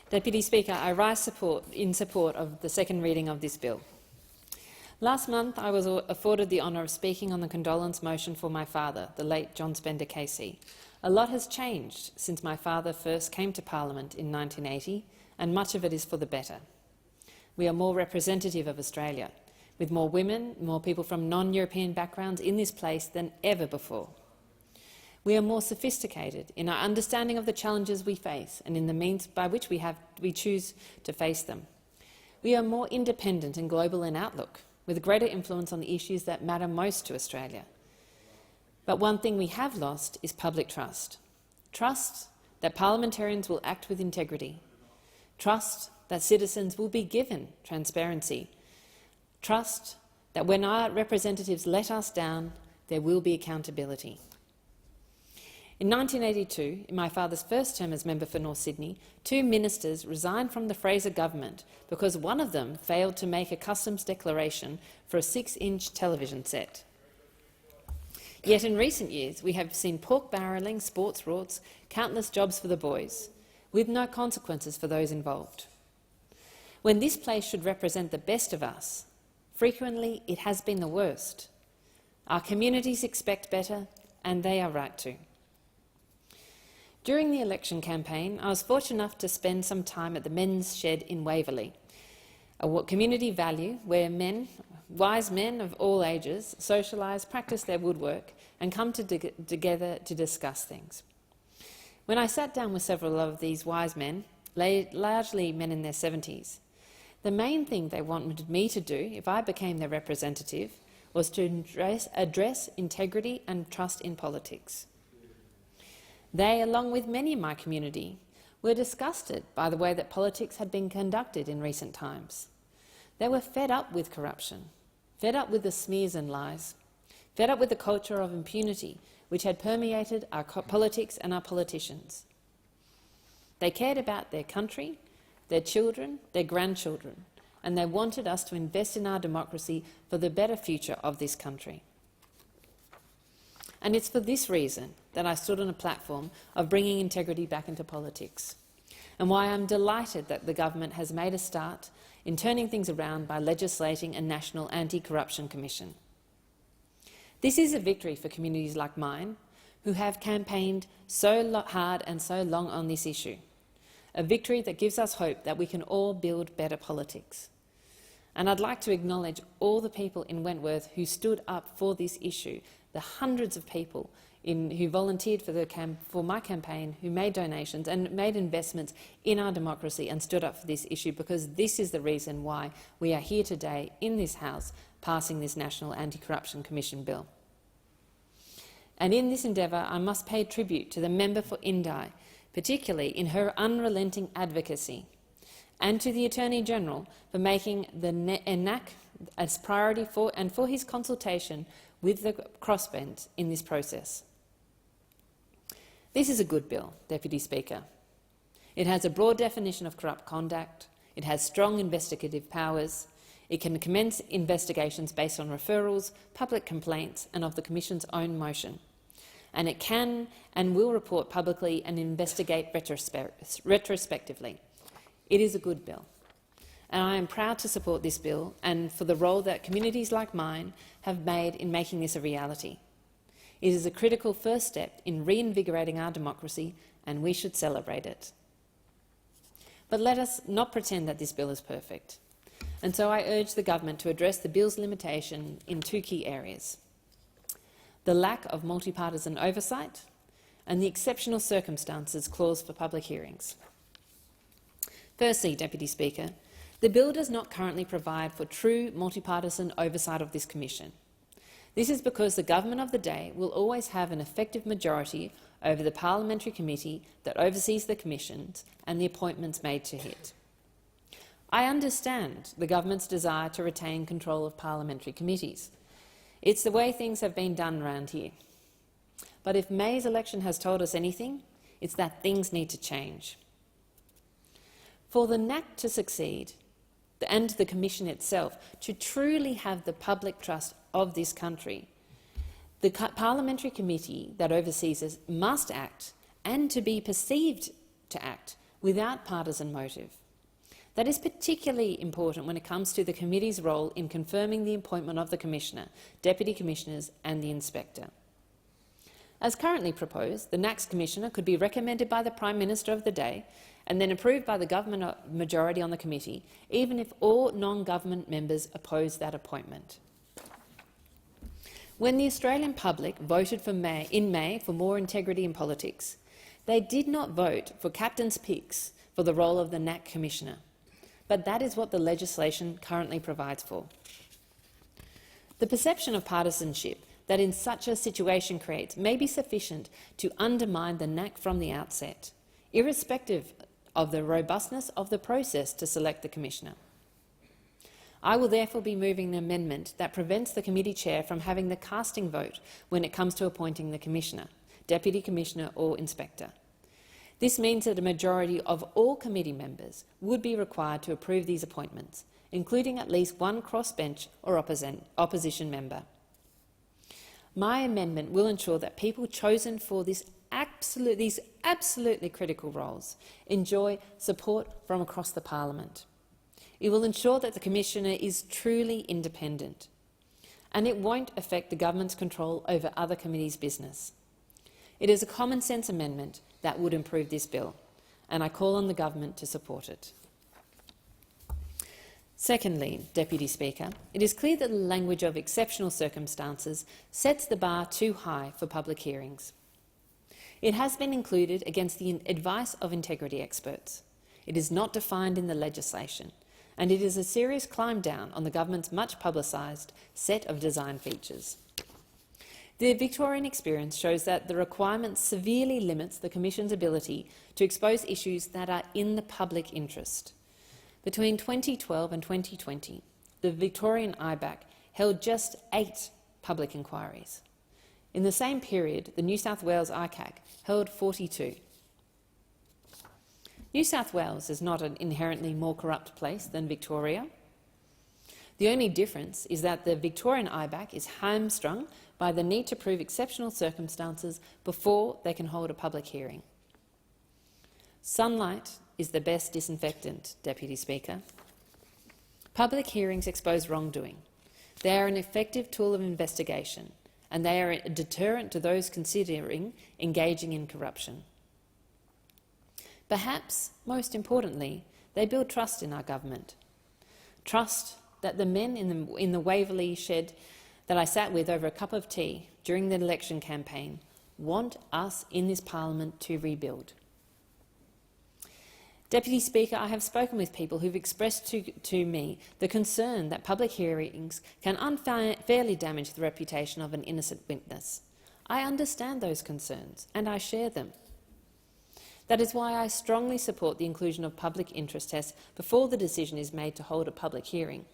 Deputy Speaker, I rise in support of the second reading of this bill. Last month, I was afforded the honour of speaking on the condolence motion for my father, the late John Spender KC. A lot has changed since my father first came to Parliament in 1980, and much of it is for the better. We are more representative of Australia, with more women, more people from non-European backgrounds in this place than ever before. We are more sophisticated in our understanding of the challenges we face and in the means by which we choose to face them. We are more independent and global in outlook, with a greater influence on the issues that matter most to Australia. But one thing we have lost is public trust. Trust that parliamentarians will act with integrity. Trust that citizens will be given transparency. Trust that when our representatives let us down, there will be accountability. In 1982, in my father's first term as member for North Sydney, 2 ministers resigned from the Fraser government because one of them failed to make a customs declaration for a 6-inch television set. Yet in recent years, we have seen pork barrelling, sports rorts, countless jobs for the boys, with no consequences for those involved. When this place should represent the best of us, frequently it has been the worst. Our communities expect better, and they are right to. During the election campaign, I was fortunate enough to spend some time at the Men's Shed in Waverley, a community value where wise men of all ages socialise, practice their woodwork and come together to discuss things. When I sat down with several of these wise men, largely men in their 70s, the main thing they wanted me to do, if I became their representative, was to address integrity and trust in politics. They, along with many in my community, were disgusted by the way that politics had been conducted in recent times. They were fed up with corruption, fed up with the smears and lies, fed up with the culture of impunity which had permeated our politics and our politicians. They cared about their country, their children, their grandchildren, and they wanted us to invest in our democracy for the better future of this country. And it's for this reason that I stood on a platform of bringing integrity back into politics, and why I'm delighted that the government has made a start in turning things around by legislating a National Anti-Corruption Commission. This is a victory for communities like mine, who have campaigned so hard and so long on this issue, a victory that gives us hope that we can all build better politics. And I'd like to acknowledge all the people in Wentworth who stood up for this issue, the hundreds of people who volunteered for my campaign, who made donations and made investments in our democracy and stood up for this issue, because this is the reason why we are here today in this House passing this National Anti-Corruption Commission bill. And in this endeavour, I must pay tribute to the member for Indi, particularly in her unrelenting advocacy, and to the Attorney-General for making the ENAC as priority for his consultation with the crossbench in this process. This is a good bill, Deputy Speaker. It has a broad definition of corrupt conduct, it has strong investigative powers, it can commence investigations based on referrals, public complaints and of the Commission's own motion, and it can and will report publicly and investigate retrospectively. It is a good bill, and I am proud to support this bill and for the role that communities like mine have made in making this a reality. It is a critical first step in reinvigorating our democracy, and we should celebrate it. But let us not pretend that this bill is perfect, and so I urge the government to address the bill's limitation in 2 key areas: the lack of multi-partisan oversight and the exceptional circumstances clause for public hearings. Firstly, Deputy Speaker, the bill does not currently provide for true multi-partisan oversight of this commission. This is because the government of the day will always have an effective majority over the parliamentary committee that oversees the commissions and the appointments made to it. I understand the government's desire to retain control of parliamentary committees. It's the way things have been done around here. But if May's election has told us anything, it's that things need to change. For the NAC to succeed, and the Commission itself to truly have the public trust of this country, the parliamentary committee that oversees us must act, and to be perceived to act, without partisan motive. That is particularly important when it comes to the committee's role in confirming the appointment of the Commissioner, Deputy Commissioners and the Inspector. As currently proposed, the NACS Commissioner could be recommended by the Prime Minister of the day and then approved by the government majority on the committee, even if all non-government members oppose that appointment. When the Australian public voted in May for more integrity in politics, they did not vote for captain's picks for the role of the NAC Commissioner, but that is what the legislation currently provides for. The perception of partisanship that in such a situation creates may be sufficient to undermine the NAC from the outset, irrespective of the robustness of the process to select the Commissioner. I will therefore be moving an amendment that prevents the committee chair from having the casting vote when it comes to appointing the Commissioner, Deputy Commissioner or Inspector. This means that a majority of all committee members would be required to approve these appointments, including at least one crossbench or opposition member. My amendment will ensure that people chosen for these absolutely critical roles enjoy support from across the Parliament. It will ensure that the Commissioner is truly independent, and it won't affect the government's control over other committees' business. It is a common-sense amendment that would improve this bill, and I call on the government to support it. Secondly, Deputy Speaker, it is clear that the language of exceptional circumstances sets the bar too high for public hearings. It has been included against the advice of integrity experts. It is not defined in the legislation, and it is a serious climb down on the government's much publicised set of design features. The Victorian experience shows that the requirement severely limits the Commission's ability to expose issues that are in the public interest. Between 2012 and 2020, the Victorian IBAC held just 8 public inquiries. In the same period, the New South Wales ICAC held 42. New South Wales is not an inherently more corrupt place than Victoria. The only difference is that the Victorian IBAC is hamstrung by the need to prove exceptional circumstances before they can hold a public hearing. Sunlight is the best disinfectant, Deputy Speaker. Public hearings expose wrongdoing. They are an effective tool of investigation, and they are a deterrent to those considering engaging in corruption. Perhaps, most importantly, they build trust in our government. Trust that the men in the Waverley shed that I sat with over a cup of tea during the election campaign want us in this Parliament to rebuild. Deputy Speaker, I have spoken with people who've expressed to me the concern that public hearings can unfairly damage the reputation of an innocent witness. I understand those concerns, and I share them. That is why I strongly support the inclusion of public interest tests before the decision is made to hold a public hearing.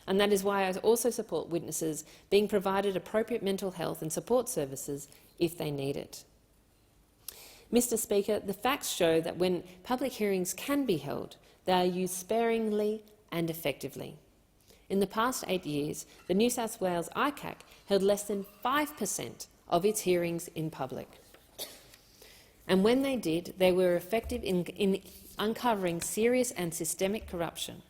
And that is why I also support witnesses being provided appropriate mental health and support services if they need it. Mr. Speaker, the facts show that when public hearings can be held, they are used sparingly and effectively. In the past 8 years, the New South Wales ICAC held less than 5% of its hearings in public. And when they did, they were effective in uncovering serious and systemic corruption.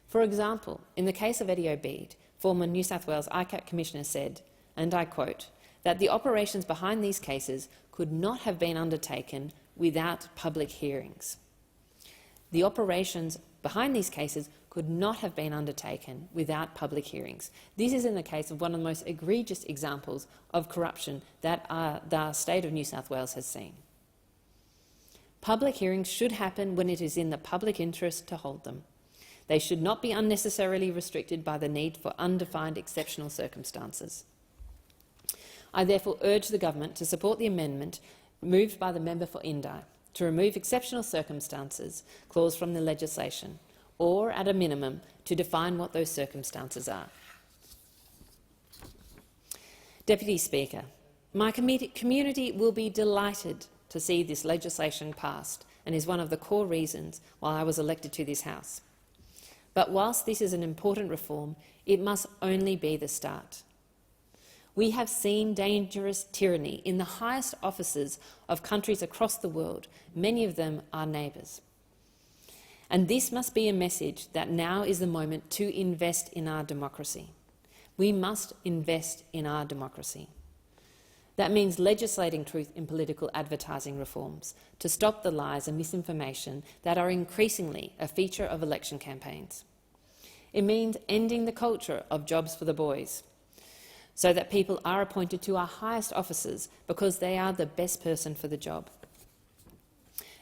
For example, in the case of Eddie Obeid, former New South Wales ICAC Commissioner said, and I quote, that the operations behind these cases could not have been undertaken without public hearings. The operations behind these cases could not have been undertaken without public hearings. This is in the case of one of the most egregious examples of corruption that the state of New South Wales has seen. Public hearings should happen when it is in the public interest to hold them. They should not be unnecessarily restricted by the need for undefined exceptional circumstances. I therefore urge the government to support the amendment moved by the member for Indi to remove exceptional circumstances clause from the legislation, or, at a minimum, to define what those circumstances are. Deputy Speaker, my community will be delighted to see this legislation passed and is one of the core reasons why I was elected to this House. But whilst this is an important reform, it must only be the start. We have seen dangerous tyranny in the highest offices of countries across the world. Many of them are neighbours. And this must be a message that now is the moment to invest in our democracy. We must invest in our democracy. That means legislating truth in political advertising reforms to stop the lies and misinformation that are increasingly a feature of election campaigns. It means ending the culture of jobs for the boys, so that people are appointed to our highest offices because they are the best person for the job.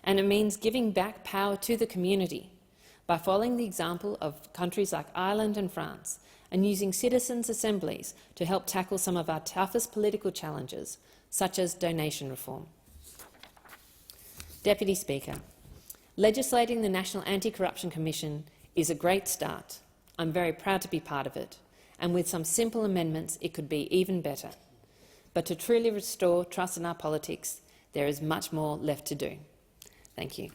And it means giving back power to the community by following the example of countries like Ireland and France and using citizens' assemblies to help tackle some of our toughest political challenges, such as donation reform. Deputy Speaker, legislating the National Anti-Corruption Commission is a great start. I'm very proud to be part of it, and with some simple amendments it could be even better. But to truly restore trust in our politics, there is much more left to do. Thank you.